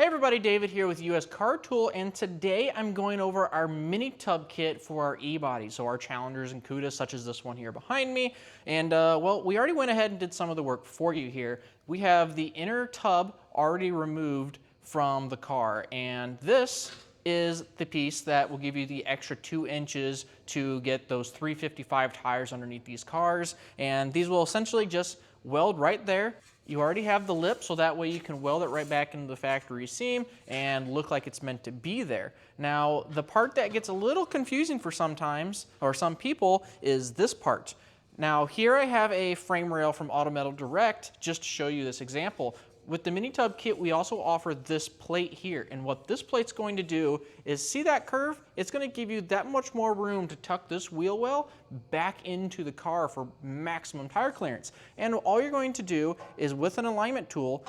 Hey everybody, David here with US Car Tool, and today I'm going over our mini tub kit for our E-Body, so our Challengers and Cudas, such as this one here behind me. And well, we already went ahead and did some of the work for you here. We have the inner tub already removed from the car, and this is the piece that will give you the extra 2 inches to get those 355 tires underneath these cars, and these will essentially just weld right there. You already have the lip, so that way you can weld it right back into the factory seam and look like it's meant to be there. Now, the part that gets a little confusing for sometimes, or some people, is this part. Now, here I have a frame rail from Auto Metal Direct just to show you this example. With the mini tub kit, we also offer this plate here, and what this plate's going to do is, see that curve? It's going to give you that much more room to tuck this wheel well back into the car for maximum tire clearance. And all you're going to do is, with an alignment tool,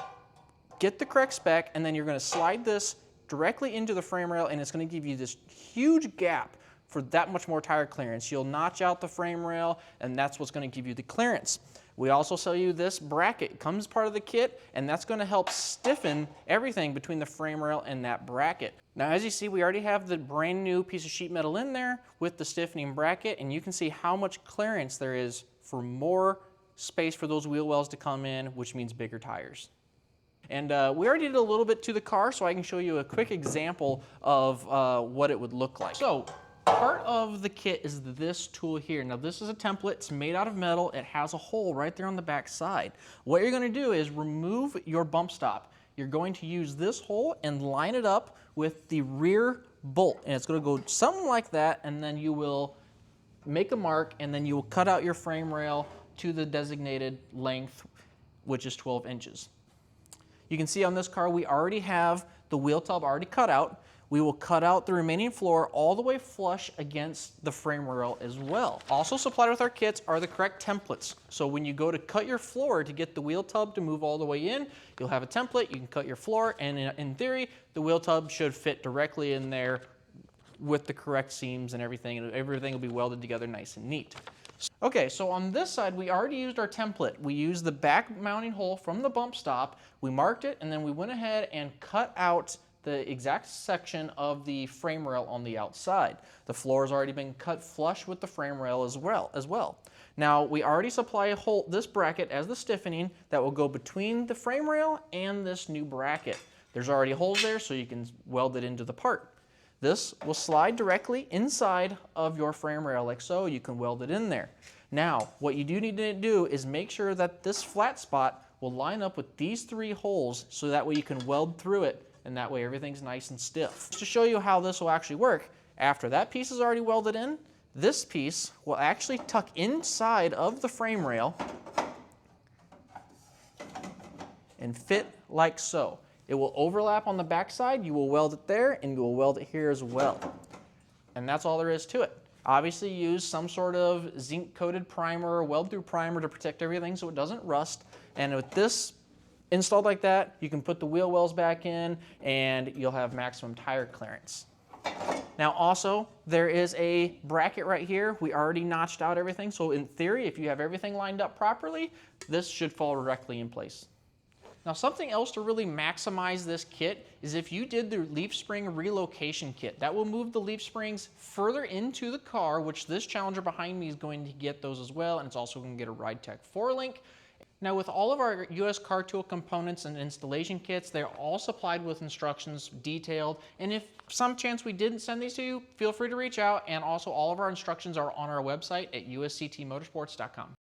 get the correct spec, and then you're going to slide this directly into the frame rail, and it's going to give you this huge gap for that much more tire clearance. You'll notch out the frame rail, and that's what's going to give you the clearance. We also sell you this bracket. It comes as part of the kit, and that's going to help stiffen everything between the frame rail and that bracket. Now, as you see, we already have the brand new piece of sheet metal in there with the stiffening bracket, and you can see how much clearance there is for more space for those wheel wells to come in, which means bigger tires. And we already did a little bit to the car, so I can show you a quick example of what it would look like. So, part of the kit is this tool here. Now, this is a template. It's made out of metal. It has a hole right there on the back side. What you're going to do is remove your bump stop. You're going to use this hole and line it up with the rear bolt, and it's going to go something like that, and then you will make a mark, and then you will cut out your frame rail to the designated length, which is 12 inches. You can see on this car we already have the wheel tub already cut out. We will cut out the remaining floor all the way flush against the frame rail as well. Also supplied with our kits are the correct templates. So when you go to cut your floor to get the wheel tub to move all the way in, you'll have a template, you can cut your floor, and in theory, the wheel tub should fit directly in there with the correct seams and everything, and everything will be welded together nice and neat. Okay, so on this side, we already used our template. We used the back mounting hole from the bump stop, we marked it, and then we went ahead and cut out the exact section of the frame rail on the outside. The floor has already been cut flush with the frame rail as well. Now, we already supply this bracket as the stiffening that will go between the frame rail and this new bracket. There's already holes there, so you can weld it into the part. This will slide directly inside of your frame rail like so. You can weld it in there. Now, what you do need to do is make sure that this flat spot will line up with these 3 holes, so that way you can weld through it, and that way everything's nice and stiff. To show you how this will actually work, after that piece is already welded in, this piece will actually tuck inside of the frame rail and fit like so. It will overlap on the back side, you will weld it there, and you will weld it here as well. And that's all there is to it. Obviously use some sort of zinc-coated primer or weld-through primer to protect everything so it doesn't rust. And with this installed like that, you can put the wheel wells back in and you'll have maximum tire clearance. Now also, there is a bracket right here. We already notched out everything, so in theory, if you have everything lined up properly, this should fall directly in place. Now, something else to really maximize this kit is if you did the leaf spring relocation kit. That will move the leaf springs further into the car, which this Challenger behind me is going to get those as well, and it's also going to get a RideTech 4-link. Now, with all of our US Car Tool components and installation kits, they're all supplied with instructions detailed, and if some chance we didn't send these to you, feel free to reach out, and also all of our instructions are on our website at usctmotorsports.com.